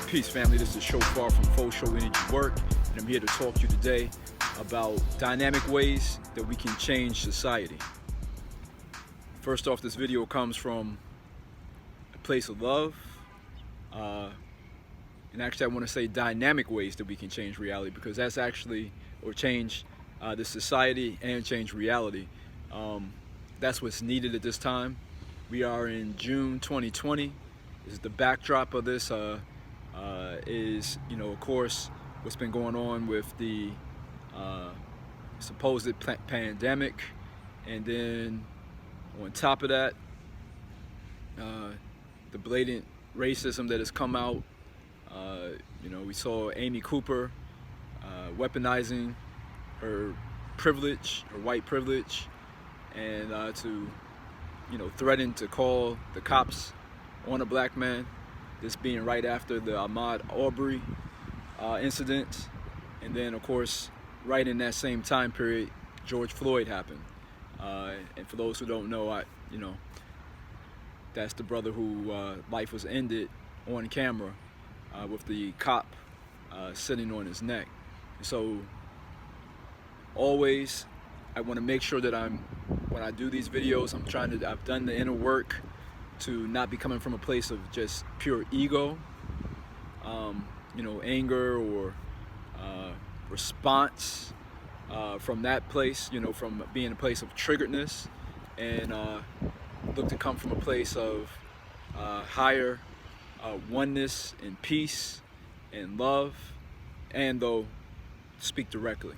Peace, family. This is Shofar from Full Show Energy Work, and I'm here to talk to you today about dynamic ways that we can change society. First off, this video comes from a place of love, and actually I want to say dynamic ways that we can change reality, because that's actually, or change the society and change reality. That's what's needed at this time. We are in June 2020. This is the backdrop of this. Is, of course, what's been going on with the supposed pandemic, and then on top of that, the blatant racism that has come out. We saw Amy Cooper weaponizing her privilege, her white privilege, and to threaten to call the cops on a black man. This being right after the Ahmaud Arbery incident, and then of course right in that same time period, George Floyd happened. And for those who don't know, that's the brother who life was ended on camera with the cop sitting on his neck. And so always I want to make sure that when I do these videos, I've done the inner work to not be coming from a place of just pure ego, anger or response from that place, from being a place of triggeredness, and look to come from a place of higher oneness and peace and love, and though speak directly.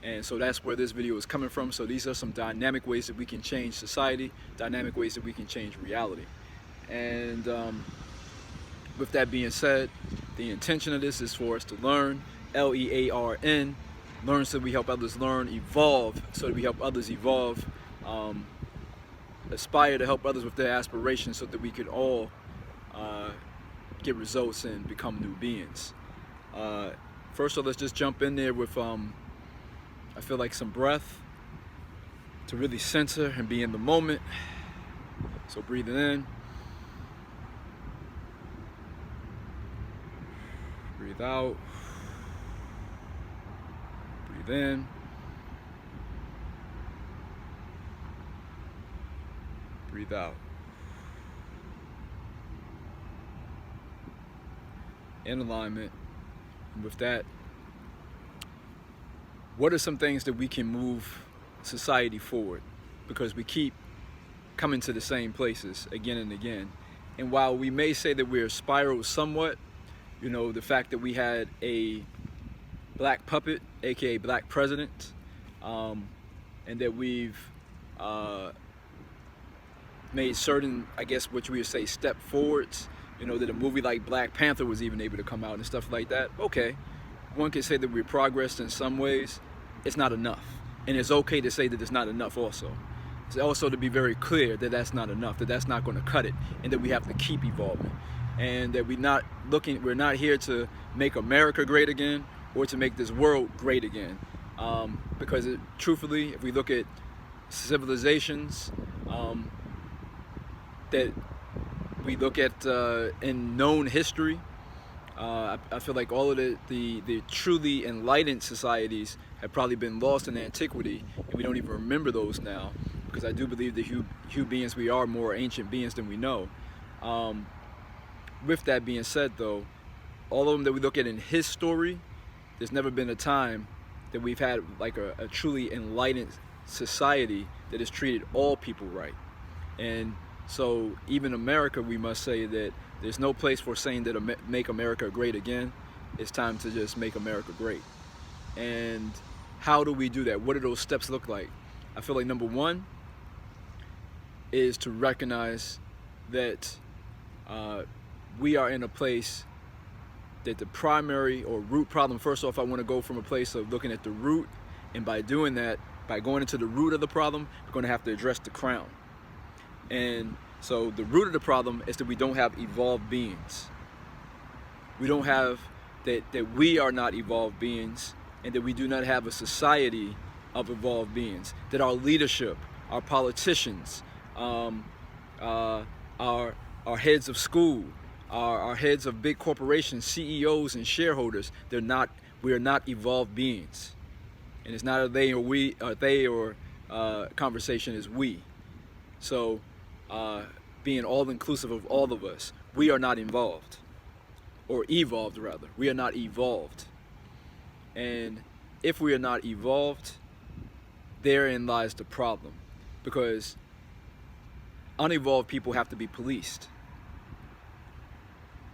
And so that's where this video is coming from. So these are some dynamic ways that we can change society, dynamic ways that we can change reality. And with that being said, the intention of this is for us to learn, L-E-A-R-N, learn so that we help others learn, evolve so that we help others evolve, aspire to help others with their aspirations so that we could all get results and become new beings. First of all, let's just jump in there with I feel like some breath to really center and be in the moment. So breathing in, breathe out, breathe in, breathe out. In alignment. And with that, what are some things that we can move society forward? Because we keep coming to the same places again and again. And while we may say that we're spiraled somewhat, the fact that we had a black puppet, aka black president, and that we've made certain, I guess what you would say, step forwards, that a movie like Black Panther was even able to come out and stuff like that. Okay. One can say that we progressed in some ways. It's not enough, and it's okay to say that it's not enough also. It's also to be very clear that that's not enough, that that's not going to cut it, and that we have to keep evolving, and that we're not here to make America great again or to make this world great again, because truthfully, if we look at civilizations that we look at in known history, I feel like all of the truly enlightened societies have probably been lost in antiquity, and we don't even remember those now, because I do believe that human beings, we are more ancient beings than we know. With that being said, though, all of them that we look at in his story, there's never been a time that we've had like a truly enlightened society that has treated all people right. And so even America, we must say that there's no place for saying that make America great again. It's time to just make America great. And how do we do that? What do those steps look like? I feel like number one is to recognize that we are in a place that the primary or root problem, first off, I want to go from a place of looking at the root, and by doing that, by going into the root of the problem, we're going to have to address the crown. And so the root of the problem is that we don't have evolved beings. We don't have that we are not evolved beings, and that we do not have a society of evolved beings. That our leadership, our politicians, our heads of school, our heads of big corporations, CEOs and shareholders, we are not evolved beings. And it's not a they or conversation, is we. So being all inclusive of all of us, we are not involved, or evolved rather. We are not evolved. And if we are not evolved, therein lies the problem, because unevolved people have to be policed.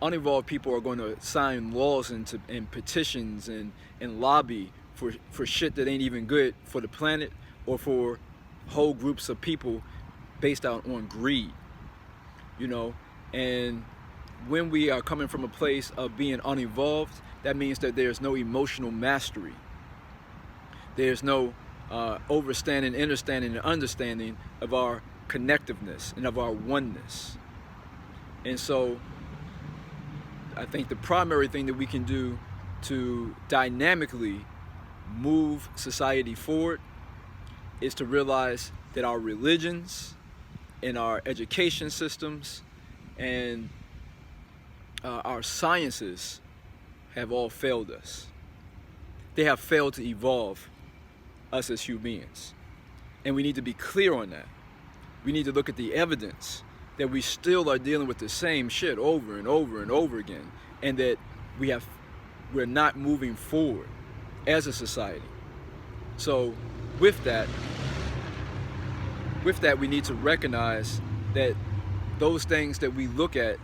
Unevolved people are going to sign laws and petitions and lobby for shit that ain't even good for the planet or for whole groups of people based out on greed, and when we are coming from a place of being unevolved, that means that there's no emotional mastery. There's no overstanding, understanding, and understanding of our connectiveness and of our oneness. And so I think the primary thing that we can do to dynamically move society forward is to realize that our religions and our education systems and our sciences have all failed us. They have failed to evolve us as human beings. And we need to be clear on that. We need to look at the evidence that we still are dealing with the same shit over and over and over again, and that we're not moving forward as a society. So with that, we need to recognize that those things that we look at,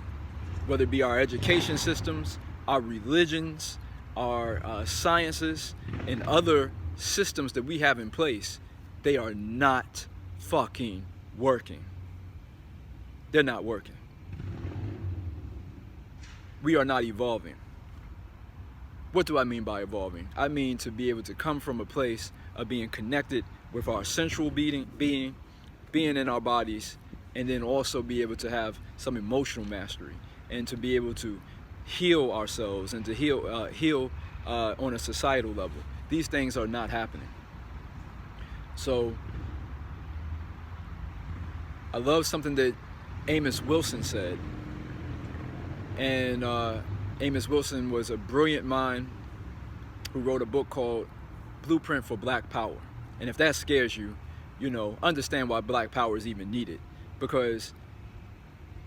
whether it be our education systems, our religions, our sciences, and other systems that we have in place, they are not fucking working. They're not working. We are not evolving. What do I mean by evolving? I mean to be able to come from a place of being connected with our central being in our bodies, and then also be able to have some emotional mastery, and to be able to heal ourselves and to heal on a societal level. These things are not happening. So I love something that Amos Wilson said. And Amos Wilson was a brilliant mind who wrote a book called Blueprint for Black Power. And if that scares you, understand why Black Power is even needed. Because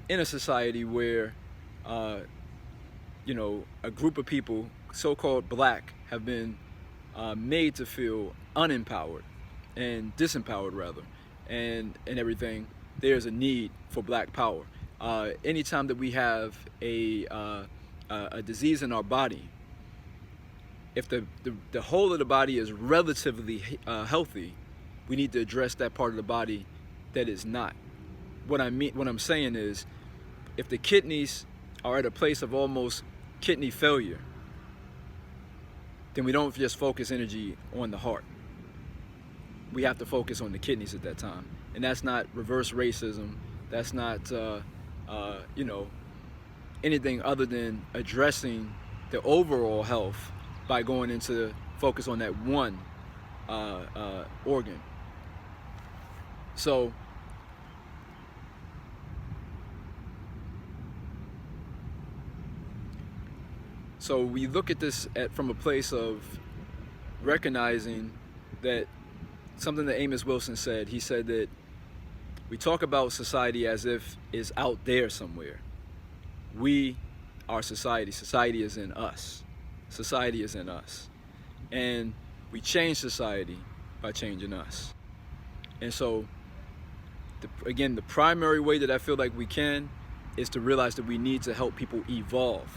in a society where, a group of people, so-called black, have been made to feel unempowered and disempowered rather, and everything, there's a need for Black Power. Anytime that we have a disease in our body, if the whole of the body is relatively healthy, we need to address that part of the body that is not. What I'm saying is, if the kidneys are at a place of almost kidney failure, then we don't just focus energy on the heart. We have to focus on the kidneys at that time. And that's not reverse racism. That's not, anything other than addressing the overall health by going into focus on that one organ. So we look at this from a place of recognizing that something that Amos Wilson said. He said that we talk about society as if it's out there somewhere. We are society. Society is in us. Society is in us. And we change society by changing us. And so, again, the primary way that I feel like we can is to realize that we need to help people evolve.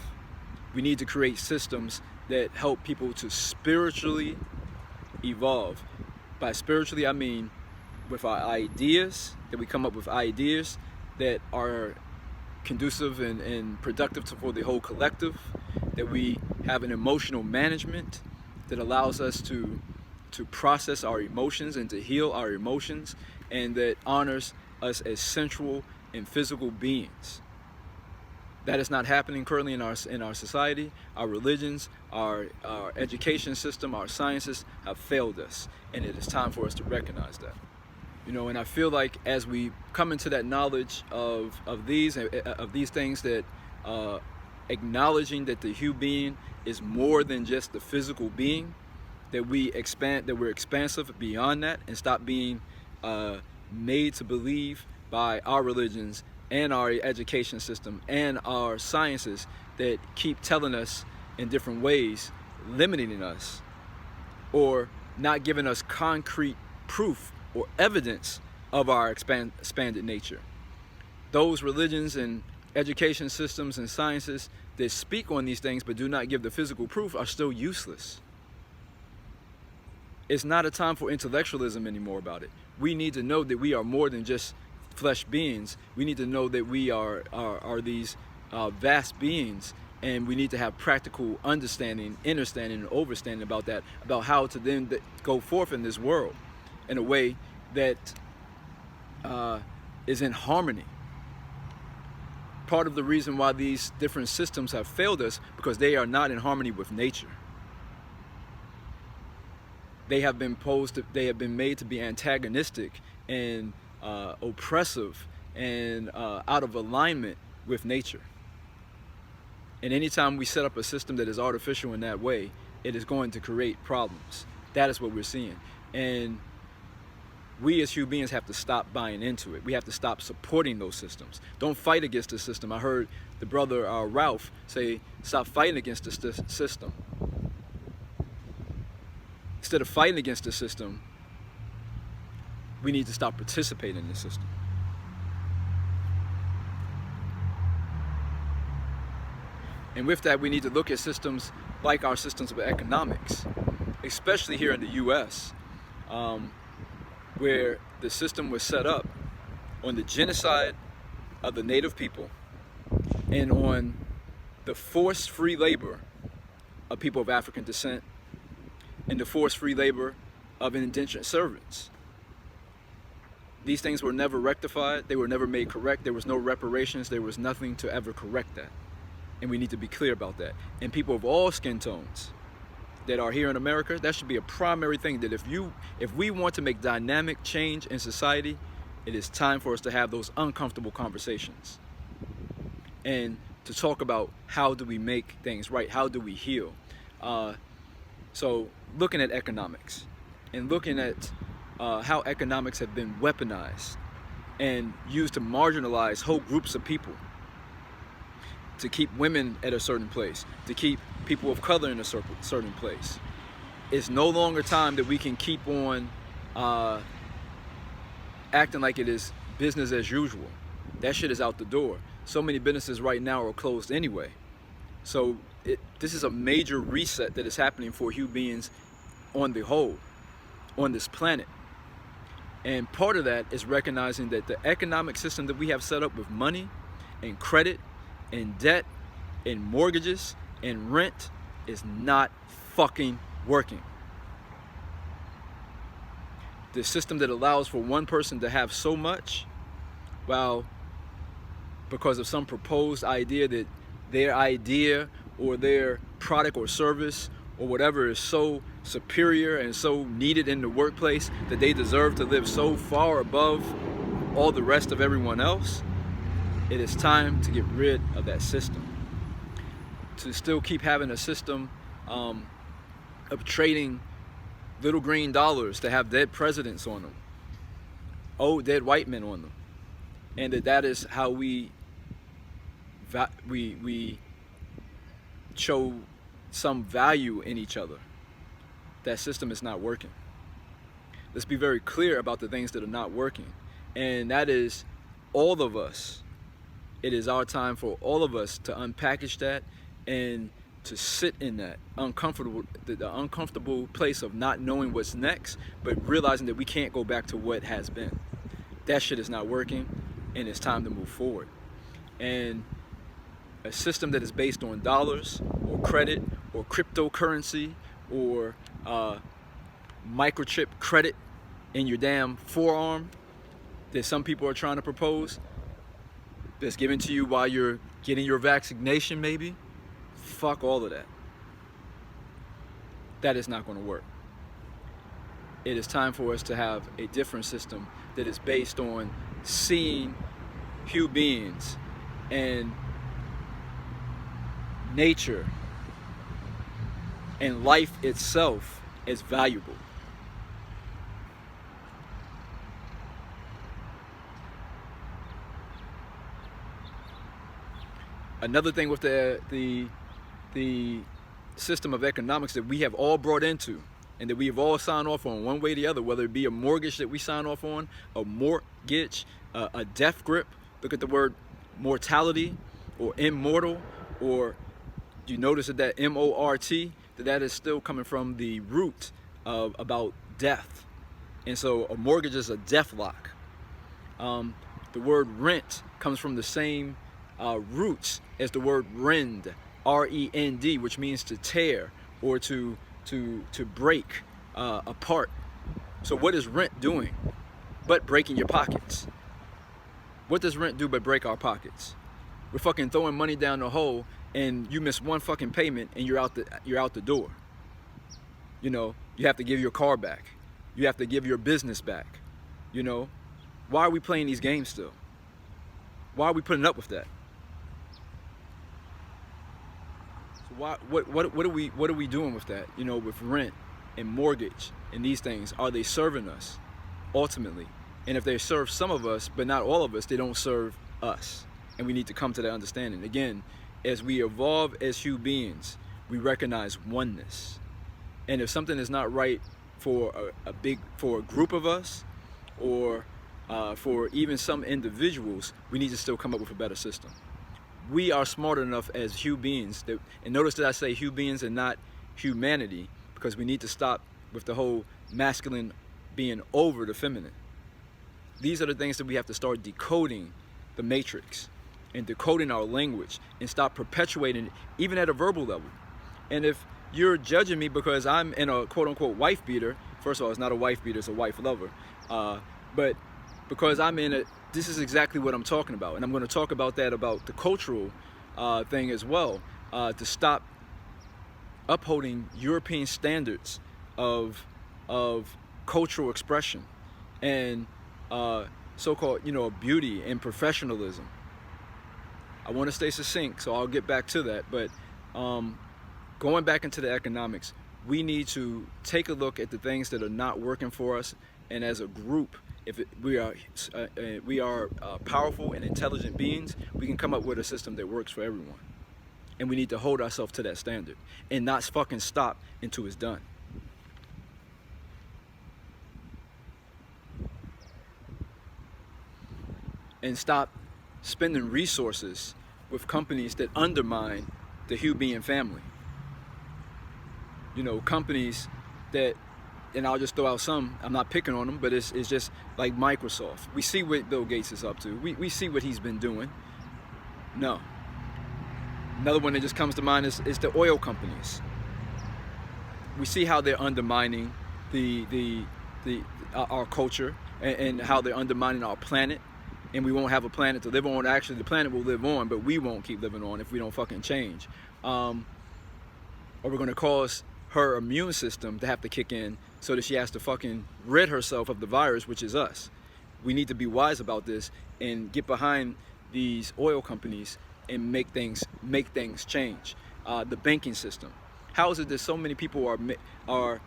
We need to create systems that help people to spiritually evolve. By spiritually, I mean with our ideas, that we come up with ideas that are conducive and productive for the whole collective, that we have an emotional management that allows us to process our emotions and to heal our emotions, and that honors us as sensual and physical beings. That is not happening currently in our society. Our religions, our education system, our sciences have failed us, and it is time for us to recognize that. And I feel like as we come into that knowledge of these things, that acknowledging that the human being is more than just the physical being, that we're expansive beyond that, and stop being made to believe by our religions and our education system and our sciences that keep telling us in different ways, limiting us, or not giving us concrete proof or evidence of our expanded nature. Those religions and education systems and sciences that speak on these things but do not give the physical proof are still useless. It's not a time for intellectualism anymore about it. We need to know that we are more than just flesh beings. We need to know that we are these vast beings, and we need to have practical understanding, understanding, and overstanding about that, about how to then go forth in this world in a way that is in harmony. Part of the reason why these different systems have failed us, because they are not in harmony with nature. They have been made to be antagonistic and oppressive and out of alignment with nature. And anytime we set up a system that is artificial in that way, it is going to create problems. That is what we're seeing. And we as human beings have to stop buying into it. We have to stop supporting those systems. Don't fight against the system. I heard the brother Ralph say, stop fighting against the system. Instead of fighting against the system, we need to stop participating in the system. And with that, we need to look at systems like our systems of economics, especially here in the US, where the system was set up on the genocide of the native people and on the forced free labor of people of African descent and the forced free labor of indentured servants. These things were never rectified. They were never made correct. There was no reparations. There was nothing to ever correct that. And we need to be clear about that. And people of all skin tones that are here in America, that should be a primary thing, that if we want to make dynamic change in society, it is time for us to have those uncomfortable conversations and to talk about how do we make things right, how do we heal. So looking at economics and looking at how economics have been weaponized and used to marginalize whole groups of people, to keep women at a certain place, to keep people of color in a certain place. It's no longer time that we can keep on acting like it is business as usual. That shit is out the door. So many businesses right now are closed anyway. So this is a major reset that is happening for human beings on the whole, on this planet. And part of that is recognizing that the economic system that we have set up with money and credit and debt and mortgages and rent is not fucking working. The system that allows for one person to have so much, while because of some proposed idea that their idea or their product or service or whatever is so superior and so needed in the workplace that they deserve to live so far above all the rest of everyone else, it is time to get rid of that system. To still keep having a system of trading little green dollars to have dead presidents on them, old dead white men on them, and that is how we show some value in each other. That system is not working. Let's be very clear about the things that are not working, and that is all of us. It is our time for all of us to unpackage that and to sit in that the uncomfortable place of not knowing what's next, but realizing that we can't go back to what has been. That shit is not working, and it's time to move forward. And a system that is based on dollars or credit or cryptocurrency or microchip credit in your damn forearm that some people are trying to propose, that's given to you while you're getting your vaccination maybe, fuck all of that. That is not going to work. It is time for us to have a different system that is based on seeing human beings and nature and life itself as valuable. Another thing with the system of economics that we have all brought into and that we have all signed off on one way or the other, whether it be a mortgage that we sign off on, a mortgage, a death grip. Look at the word mortality or immortal, or you notice that M-O-R-T, that is still coming from the root of about death. And so a mortgage is a death lock. The word rent comes from the same roots as the word rend, R-E-N-D, which means to tear or to break apart. So what is rent doing but breaking your pockets? What does rent do but break our pockets? We're fucking throwing money down the hole, and you miss one fucking payment and you're out the door. You know, you have to give your car back. You have to give your business back. You know, why are we playing these games still? Why are we putting up with that? So what are we doing with that? You know, with rent and mortgage and these things, are they serving us ultimately? And if they serve some of us but not all of us, they don't serve us. And we need to come to that understanding. Again, as we evolve as human beings, we recognize oneness. And if something is not right for a group of us, or for even some individuals, we need to still come up with a better system. We are smart enough as human beings that, and notice that I say human beings and not humanity, because we need to stop with the whole masculine being over the feminine. These are the things that we have to start decoding the matrix and decoding our language and stop perpetuating it, even at a verbal level. And if you're judging me because I'm in a quote-unquote wife beater, first of all, it's not a wife beater, it's a wife lover, but because I'm in it, this is exactly what I'm talking about. And I'm going to talk about that, about the cultural thing as well, to stop upholding European standards of cultural expression and so-called, you know, beauty and professionalism. I want to stay succinct, so I'll get back to that. But going back into the economics, we need to take a look at the things that are not working for us, and as a group, we are powerful and intelligent beings, we can come up with a system that works for everyone. And we need to hold ourselves to that standard and not fucking stop until it's done. And stop spending resources with companies that undermine the human being family. You know, companies that, and I'll just throw out some, I'm not picking on them, but it's just like Microsoft. We see what Bill Gates is up to. We see what he's been doing. No. Another one that just comes to mind is the oil companies. We see how they're undermining our culture and how they're undermining our planet. And we won't have a planet to live on. Actually, the planet will live on, but we won't keep living on if we don't fucking change. Or we're going to cause her immune system to have to kick in so that she has to fucking rid herself of the virus, which is us. We need to be wise about this and get behind these oil companies and make things change. The banking system. How is it that so many people are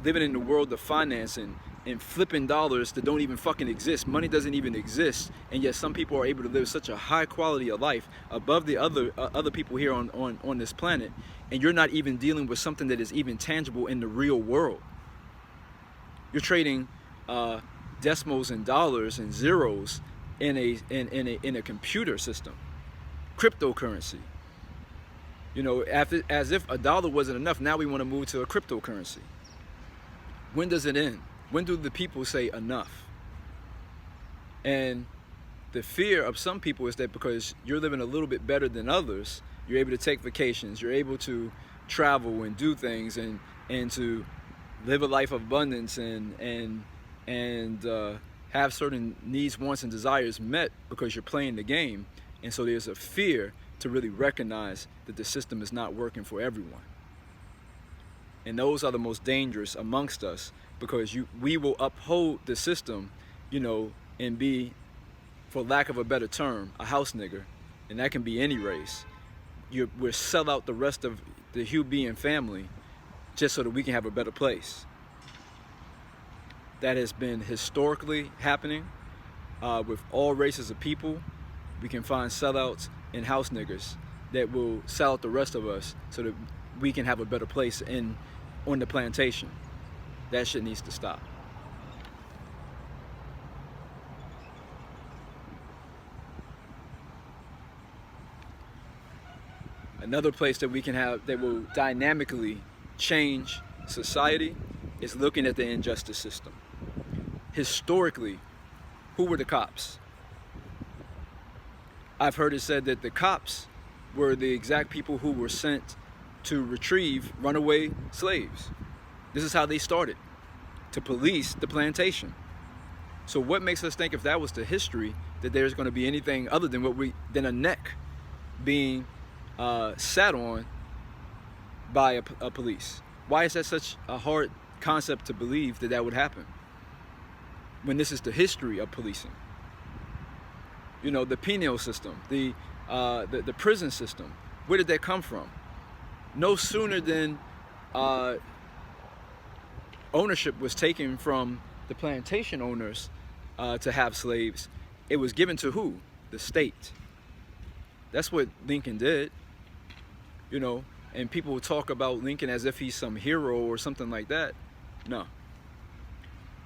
living in the world of financing and flipping dollars that don't even fucking exist? Money doesn't even exist, and yet some people are able to live such a high quality of life above the other people here on this planet, and you're not even dealing with something that is even tangible in the real world. You're trading decimals and dollars and zeros in a computer system, cryptocurrency. You know, as if a dollar wasn't enough, now we want to move to a cryptocurrency. When does it end? When do the people say enough? And the fear of some people is that because you're living a little bit better than others, you're able to take vacations, you're able to travel and do things and to live a life of abundance and have certain needs, wants, and desires met because you're playing the game. And so there's a fear to really recognize that the system is not working for everyone. And those are the most dangerous amongst us, because we will uphold the system, you know, and be, for lack of a better term, a house nigger. And that can be any race. we'll sell out the rest of the Hubian family just so that we can have a better place. That has been historically happening with all races of people. We can find sellouts and house niggers that will sell out the rest of us so that we can have a better place on the plantation. That shit needs to stop. Another place that we can have that will dynamically change society is looking at the injustice system. Historically, who were the cops? I've heard it said that the cops were the exact people who were sent to retrieve runaway slaves. This is how they started, to police the plantation. So what makes us think, if that was the history, that there's going to be anything other than a neck being sat on by a police? Why is that such a hard concept to believe that would happen when this is the history of policing? You know, the penal system, the prison system, where did that come from? No sooner than ownership was taken from the plantation owners to have slaves, it was given to who? The state. That's what Lincoln did, you know, and people talk about Lincoln as if he's some hero or something like that. No.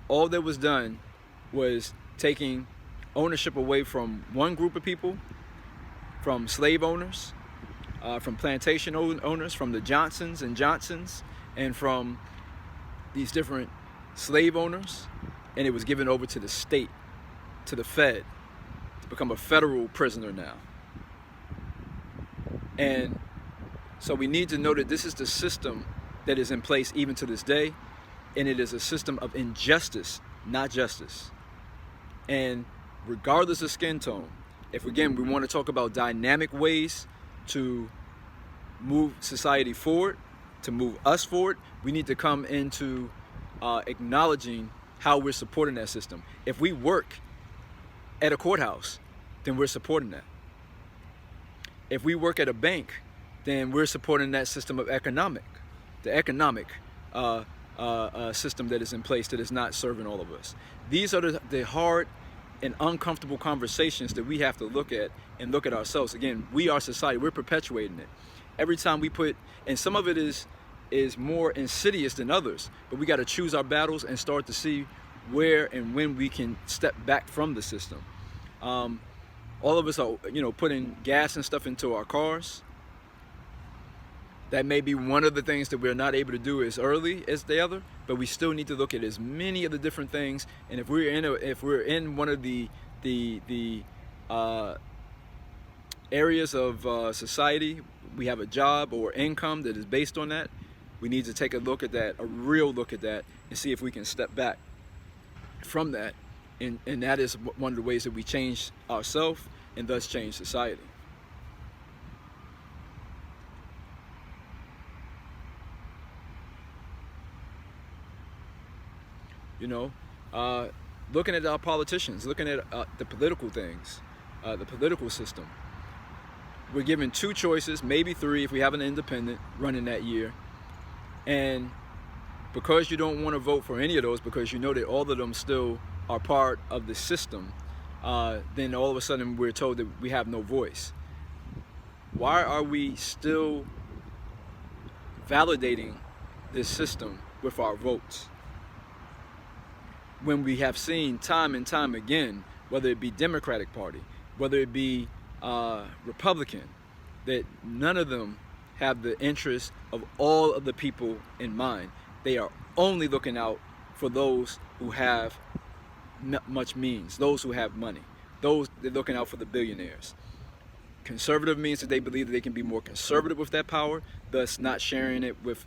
All that was done was taking ownership away from one group of people, from slave owners, from plantation owners, from the Johnsons and Johnsons, and from these different slave owners, and it was given over to the state, to the Fed, to become a federal prisoner now. And so we need to know that this is the system that is in place even to this day, and it is a system of injustice, not justice. And regardless of skin tone, if again we want to talk about dynamic ways to move society forward, to move us forward, we need to come into acknowledging how we're supporting that system. If we work at a courthouse, then we're supporting that. If we work at a bank, then we're supporting that system of the economic system that is in place that is not serving all of us. These are the hard and uncomfortable conversations that we have to look at and look at ourselves. Again, we are society, we're perpetuating it. Every time we put, and some of it is more insidious than others, but we got to choose our battles and start to see where and when we can step back from the system. All of us are, putting gas and stuff into our cars. That may be one of the things that we're not able to do as early as the other, but we still need to look at as many of the different things. And if we're in one of the areas of society, we have a job or income that is based on that, we need to take a look at that, a real look at that, and see if we can step back from that. And that is one of the ways that we change ourselves and thus change society. Looking at our politicians, looking at the political things, the political system. We're given two choices, maybe three if we have an independent running that year. And because you don't want to vote for any of those because you know that all of them still are part of the system, then all of a sudden we're told that we have no voice. Why are we still validating this system with our votes? When we have seen time and time again, whether it be Democratic Party, whether it be Republican, that none of them have the interests of all of the people in mind. They are only looking out for those who have much means, those who have money. They're looking out for the billionaires. Conservative means that they believe that they can be more conservative with that power, thus not sharing it with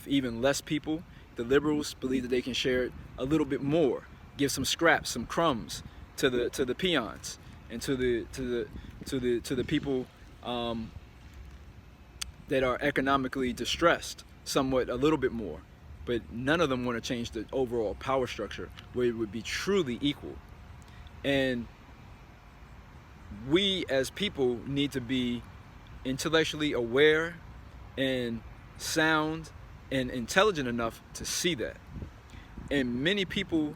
even less people. The liberals believe that they can share it a little bit more, give some scraps, some crumbs to the peons and to the people that are economically distressed somewhat, a little bit more. But none of them want to change the overall power structure where it would be truly equal. And we as people need to be intellectually aware and sound and intelligent enough to see that. And many people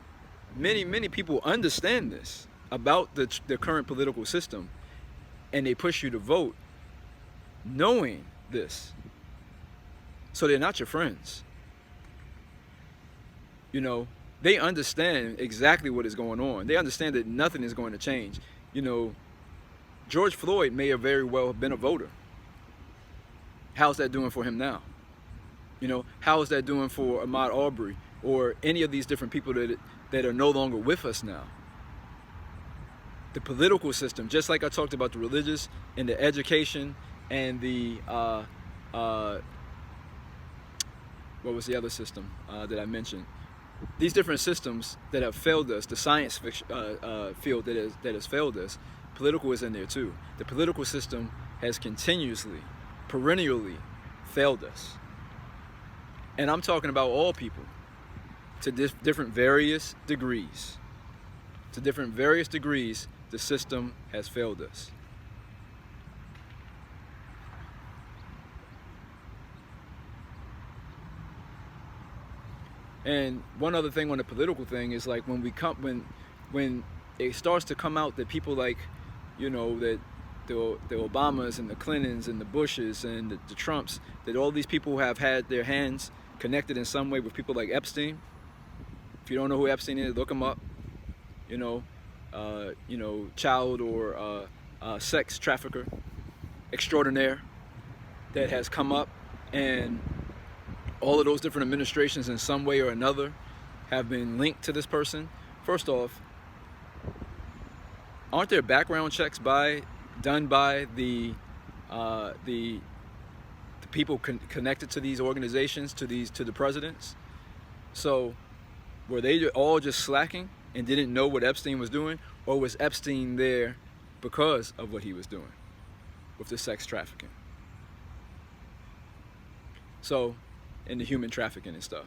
understand this about the current political system, and they push you to vote knowing this. So they're not your friends. You know, they understand exactly what is going on. They understand that nothing is going to change. You know, George Floyd may have very well been a voter. How's that doing for him now? You know, how is that doing for Ahmaud Arbery or any of these different people that are no longer with us now? The political system, just like I talked about the religious and the education and the what was the other system that I mentioned? These different systems that have failed us, the science field that has failed us, political is in there too. The political system has continuously, perennially failed us. And I'm talking about all people to different various degrees. To different various degrees, the system has failed us. And one other thing on the political thing is, like, when it starts to come out that people like, you know, that the Obamas and the Clintons and the Bushes and the Trumps, that all these people have had their hands connected in some way with people like Epstein. If you don't know who Epstein is, look him up. You know, child or sex trafficker extraordinaire that has come up, and all of those different administrations in some way or another have been linked to this person. First off, aren't there background checks done by the people connected to these organizations, to the presidents? So were they all just slacking and didn't know what Epstein was doing, or was Epstein there because of what he was doing with the sex trafficking? So, and the human trafficking and stuff.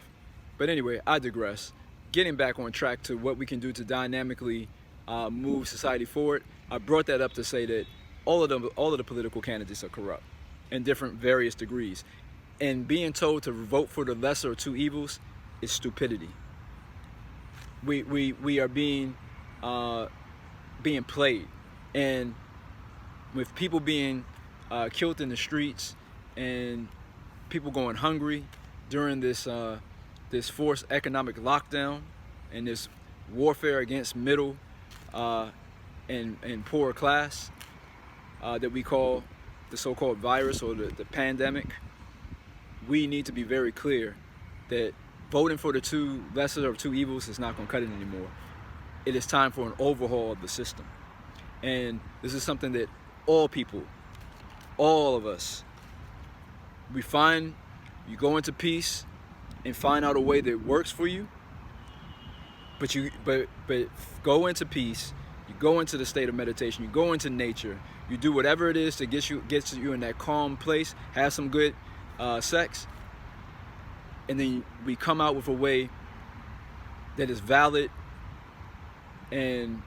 But anyway, I digress. Getting back on track to what we can do to dynamically move society forward, I brought that up to say that all of the political candidates are corrupt in different various degrees. And being told to vote for the lesser of two evils is stupidity. We are being played, and with people being killed in the streets and people going hungry during this forced economic lockdown and this warfare against middle and poor class that we call the so-called virus or the pandemic, we need to be very clear that voting for the lesser of two evils is not going to cut it anymore. It is time for an overhaul of the system. And this is something that all people, all of us, you go into peace and find out a way that works for you, but go into peace, you go into the state of meditation, you go into nature, you do whatever it is to get you in that calm place, have some good sex, and then we come out with a way that is valid and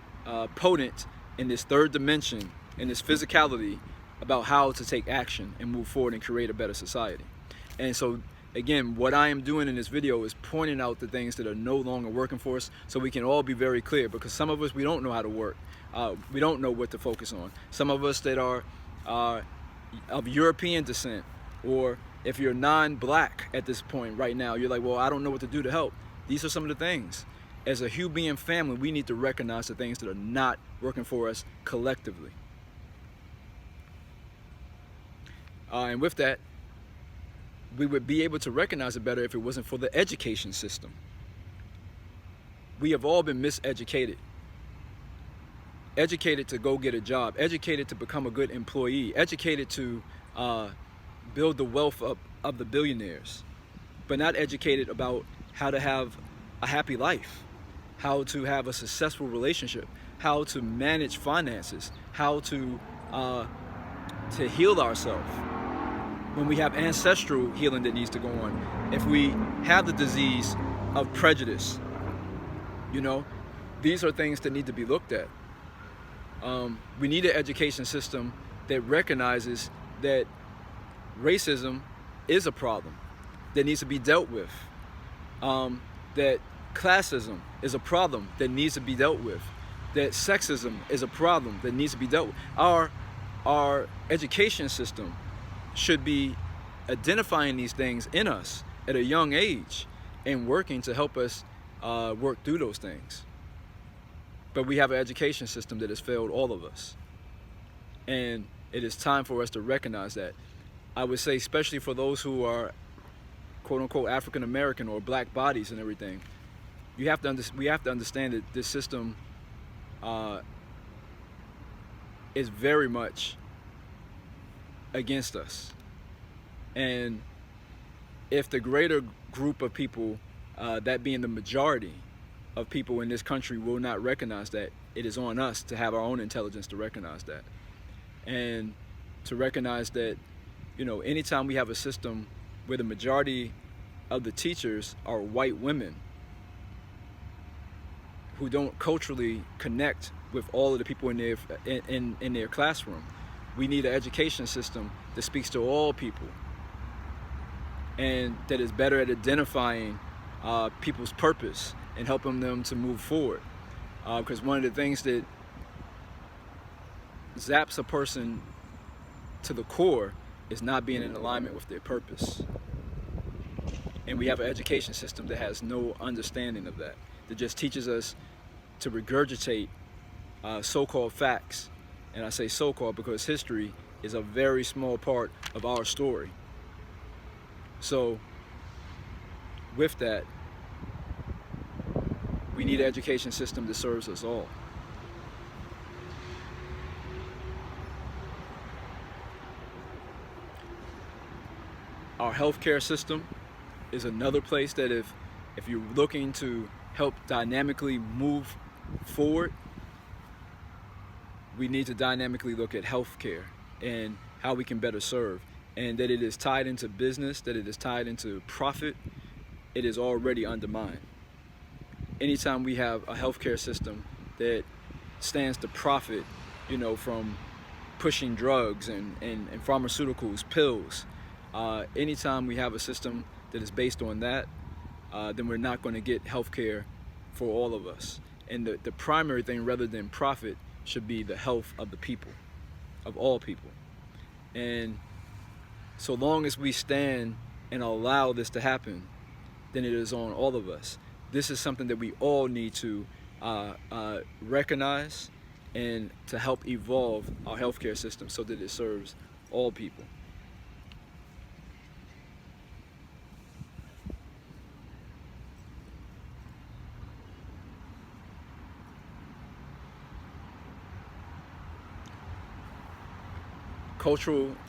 potent in this third dimension, in this physicality, about how to take action and move forward and create a better society. And so again, what I am doing in this video is pointing out the things that are no longer working for us, so we can all be very clear, because some of us, we don't know how to work. We don't know what to focus on. Some of us that are of European descent, or if you're non-black at this point right now, you're like, well, I don't know what to do to help. These are some of the things. As a human family, we need to recognize the things that are not working for us collectively. And with that, we would be able to recognize it better if it wasn't for the education system. We have all been miseducated. Educated to go get a job, educated to become a good employee, educated to build the wealth of the billionaires, but not educated about how to have a happy life, how to have a successful relationship, how to manage finances, how to heal ourselves. When we have ancestral healing that needs to go on, if we have the disease of prejudice, you know, these are things that need to be looked at. We need an education system that recognizes that racism is a problem that needs to be dealt with, that classism is a problem that needs to be dealt with, that sexism is a problem that needs to be dealt with. Our education system should be identifying these things in us at a young age and working to help us work through those things. But we have an education system that has failed all of us. And it is time for us to recognize that. I would say, especially for those who are quote unquote African American or black bodies and everything, we have to understand that this system is very much against us. And if the greater group of people, that being the majority of people in this country, will not recognize that, it is on us to have our own intelligence to recognize that. And to recognize that, you know, anytime we have a system where the majority of the teachers are white women who don't culturally connect with all of the people in their classroom, we need an education system that speaks to all people and that is better at identifying people's purpose and helping them to move forward. Because one of the things that zaps a person to the core is not being in alignment with their purpose. And we have an education system that has no understanding of that, that just teaches us to regurgitate so-called facts. And I say so-called because history is a very small part of our story. So with that, we need an education system that serves us all. Our healthcare system is another place that if you're looking to help dynamically move forward, we need to dynamically look at healthcare and how we can better serve. And that it is tied into business, that it is tied into profit, it is already undermined. Anytime we have a healthcare system that stands to profit, you know, from pushing drugs and pharmaceuticals, pills, anytime we have a system that is based on that, then we're not going to get healthcare for all of us. And the primary thing, rather than profit, should be the health of the people, of all people. And so long as we stand and allow this to happen, then it is on all of us. This is something that we all need to recognize and to help evolve our healthcare system so that it serves all people.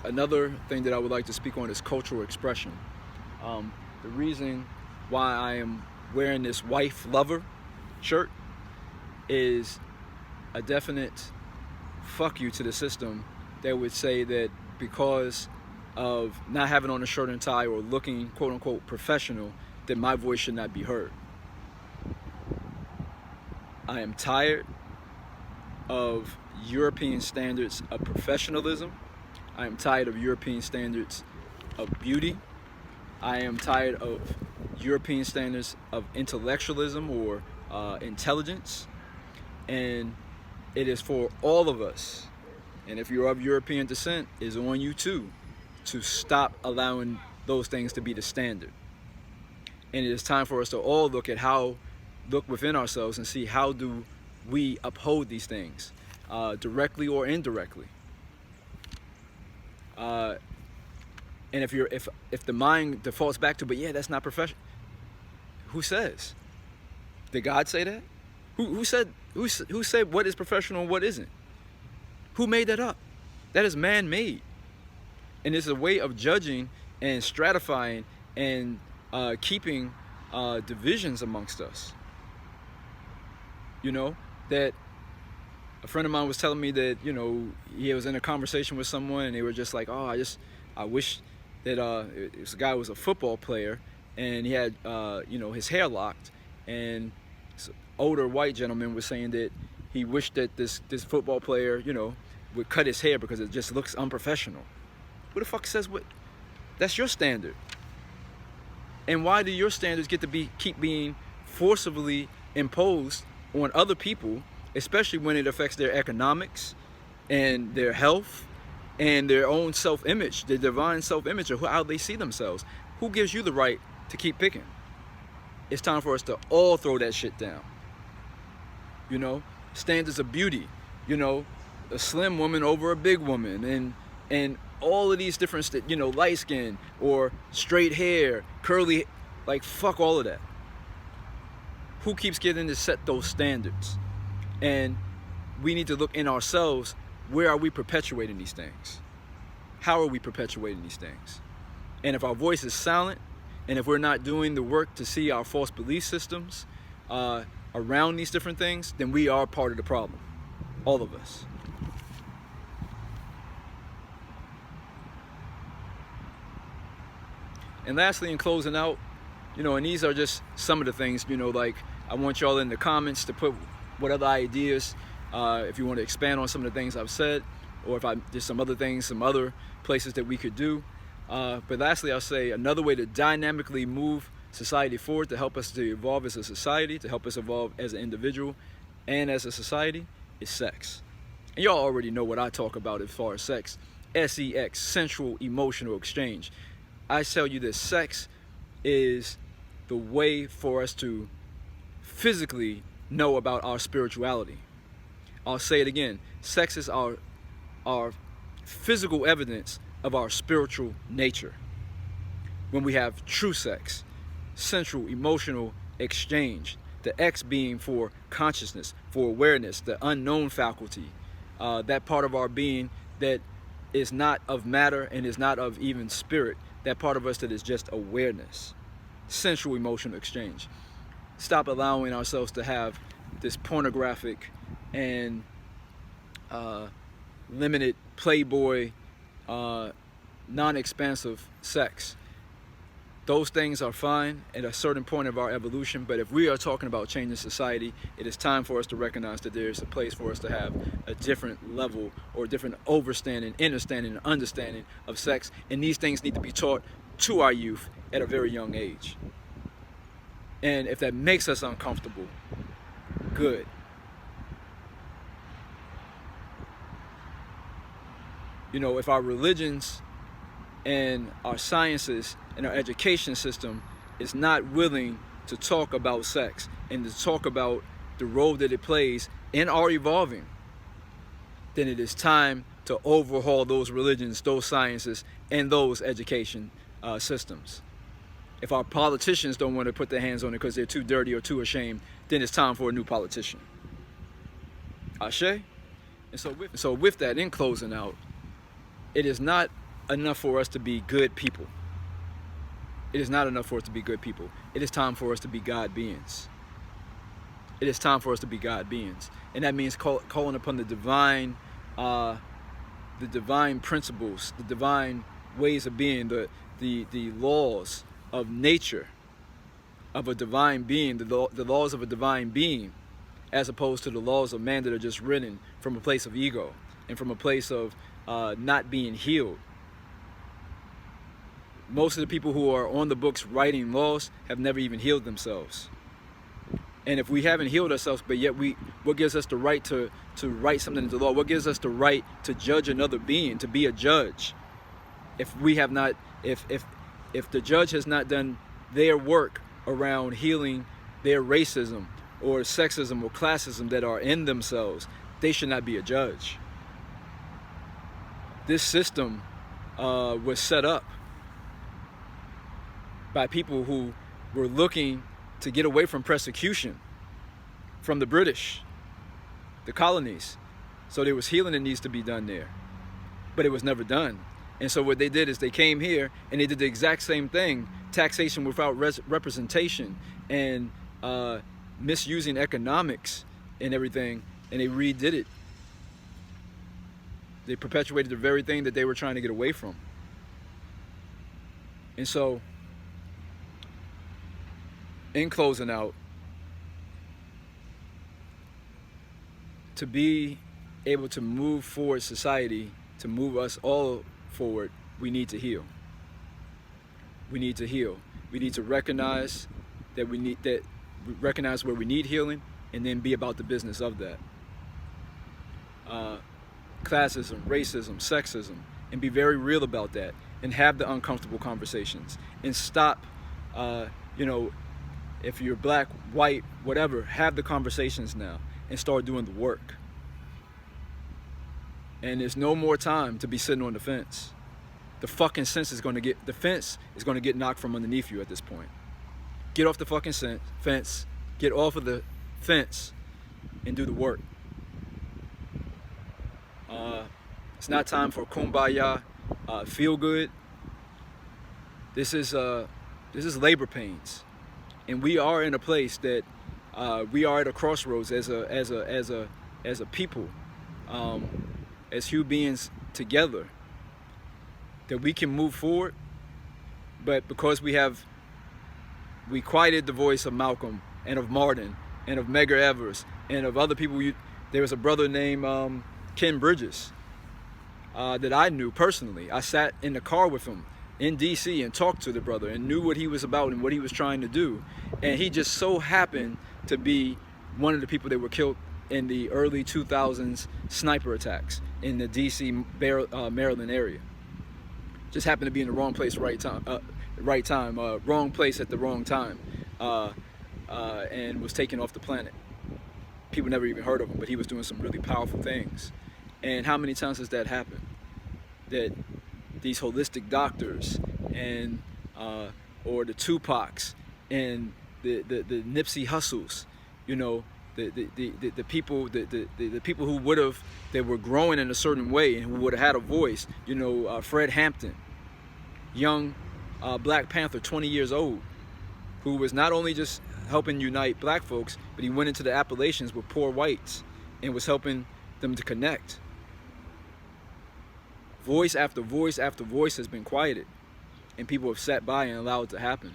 Another thing that I would like to speak on is cultural expression. The reason why I am wearing this wife lover shirt is a definite fuck you to the system that would say that because of not having on a shirt and tie or looking quote unquote professional, that my voice should not be heard. I am tired of European standards of professionalism. I am tired of European standards of beauty. I am tired of European standards of intellectualism or intelligence. And it is for all of us, and if you're of European descent, it's on you too, to stop allowing those things to be the standard. And it is time for us to all look within ourselves and see how do we uphold these things, directly or indirectly. And if the mind defaults back to, but yeah, that's not professional. Who says? Did God say that? Who said what is professional and what isn't? Who made that up? That is man-made. And it's a way of judging and stratifying and keeping divisions amongst us. You know, that a friend of mine was telling me that, you know, he was in a conversation with someone and they were just like, oh, I wish that this guy was a football player and he had, you know, his hair locked, and this older white gentleman was saying that he wished that this football player, you know, would cut his hair because it just looks unprofessional. Who the fuck says what? That's your standard. And why do your standards get to keep being forcibly imposed on other people, especially when it affects their economics and their health and their own self-image, their divine self-image, or how they see themselves? Who gives you the right to keep picking? It's time for us to all throw that shit down. You know, standards of beauty, you know, a slim woman over a big woman, and all of these different, you know, light skin or straight hair, curly, like fuck all of that. Who keeps getting to set those standards? And we need to look in ourselves. Where are we perpetuating these things? How are we perpetuating these things? And if our voice is silent, and if we're not doing the work to see our false belief systems around these different things, then we are part of the problem. All of us. And lastly, in closing out, you know, and these are just some of the things, you know, like I want y'all in the comments to put what other ideas, if you want to expand on some of the things I've said, or if there's some other things, some other places that we could do. But lastly, I'll say another way to dynamically move society forward, to help us to evolve as a society, to help us evolve as an individual and as a society, is sex. And y'all already know what I talk about as far as sex. SEX, sensual emotional exchange. I tell you this, sex is the way for us to physically know about our spirituality. I'll say it again, sex is our physical evidence of our spiritual nature. When we have true sex, sensual emotional exchange, the X being for consciousness, for awareness, the unknown faculty, that part of our being that is not of matter and is not of even spirit, that part of us that is just awareness. Sensual emotional exchange. Stop allowing ourselves to have this pornographic and limited playboy, non-expansive sex. Those things are fine at a certain point of our evolution, but if we are talking about changing society, it is time for us to recognize that there is a place for us to have a different level or different overstanding, understanding, and understanding of sex, and these things need to be taught to our youth at a very young age. And if that makes us uncomfortable, good. You know, if our religions and our sciences and our education system is not willing to talk about sex and to talk about the role that it plays in our evolving, then it is time to overhaul those religions, those sciences, and those education systems. If our politicians don't want to put their hands on it because they're too dirty or too ashamed, then it's time for a new politician. Ashe? And so with that, in closing out, it is not enough for us to be good people. It is not enough for us to be good people. It is time for us to be God beings. It is time for us to be God beings. And that means calling upon the divine principles, the divine ways of being, the laws of nature of a divine being, the laws of a divine being, as opposed to the laws of man that are just written from a place of ego and from a place of not being healed. Most of the people who are on the books writing laws have never even healed themselves. And if we haven't healed ourselves, but yet what gives us the right to write something into law? What gives us the right to judge another being, to be a judge? If we have not, if the judge has not done their work around healing their racism or sexism or classism that are in themselves, they should not be a judge. This system was set up by people who were looking to get away from persecution from the British, the colonies. So there was healing that needs to be done there, but it was never done. And so what they did is they came here and they did the exact same thing, taxation without representation and misusing economics and everything, and they redid it. They perpetuated the very thing that they were trying to get away from. And so, in closing out, to be able to move forward society, to move us all forward, we need to heal. We need to heal. We need to recognize that recognize where we need healing, and then be about the business of that. Classism, racism, sexism, and be very real about that, and have the uncomfortable conversations, and stop, if you're black, white, whatever, have the conversations now and start doing the work. And there's no more time to be sitting on the fence. The fence is going to get knocked from underneath you at this point. Get off the fucking fence, get off of the fence, and do the work. It's not time for kumbaya, feel good. This is labor pains, and we are in a place that we are at a crossroads as a people, as human beings together, that we can move forward. But because we quieted the voice of Malcolm and of Martin and of Medgar Evers and of other people. There was a brother named Ken Bridges that I knew personally. I sat in the car with him in DC and talked to the brother and knew what he was about and what he was trying to do. And he just so happened to be one of the people that were killed in the early 2000s sniper attacks in the DC, Maryland area. Just happened to be in the wrong place, wrong place at the wrong time, and was taken off the planet. People never even heard of him, but he was doing some really powerful things. And how many times has that happened? That these holistic doctors and or the Tupacs and the Nipsey Hussles, the people who that were growing in a certain way and who would have had a voice, Fred Hampton, young Black Panther, 20 years old, who was not only just helping unite black folks, but he went into the Appalachians with poor whites and was helping them to connect. Voice after voice after voice has been quieted, and people have sat by and allowed it to happen.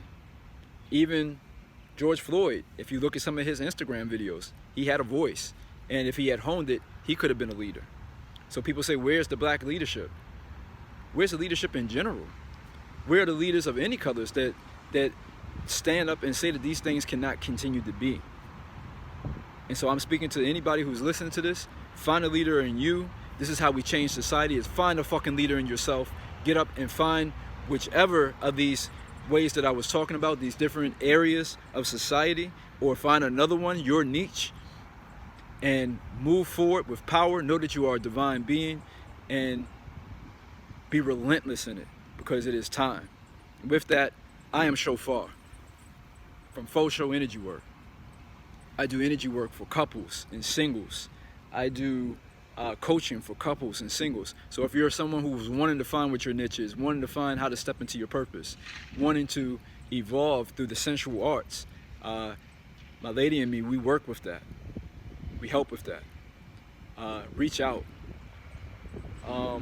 Even George Floyd, if you look at some of his Instagram videos, he had a voice, and if he had honed it, he could have been a leader. So people say, where's the black leadership? Where's the leadership in general? Where are the leaders of any colors that stand up and say that these things cannot continue to be? And so I'm speaking to anybody who's listening to this. Find a leader in you. This is how we change society, is find a fucking leader in yourself. Get up and find whichever of these ways that I was talking about, these different areas of society, or find another one, your niche, and move forward with power. Know that you are a divine being, and be relentless in it, because it is time. And with that, I am Shofar from Faux Show Energy Work. I do energy work for couples and singles. I do coaching for couples and singles. So if you're someone who's wanting to find what your niche is, wanting to find how to step into your purpose, wanting to evolve through the sensual arts, my lady and me, we work with that. We help with that. Reach out. I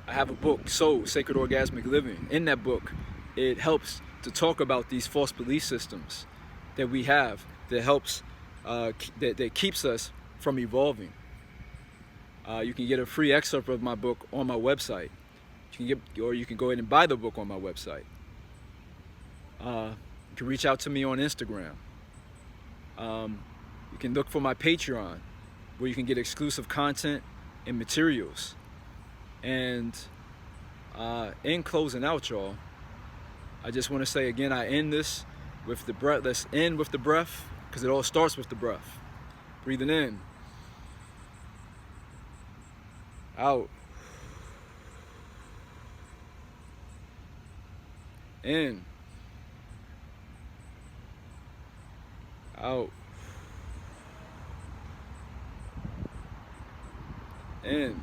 have a book, Soul, Sacred Orgasmic Living. In that book, it helps to talk about these false belief systems that we have, that helps, that keeps us from evolving. You can get a free excerpt of my book on my website. Or you can go ahead and buy the book on my website. You can reach out to me on Instagram. You can look for my Patreon, where you can get exclusive content and materials. And in closing out, y'all, I just want to say again, I end this with the breath. Let's end with the breath, because it all starts with the breath. Breathing in, out, in, out, in,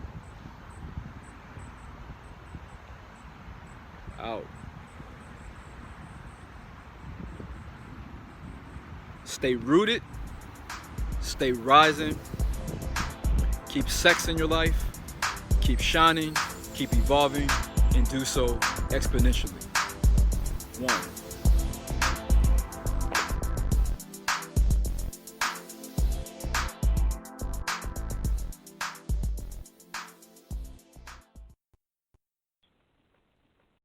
out. Stay rooted, stay rising, keep sex in your life, keep shining, keep evolving, and do so exponentially. 1.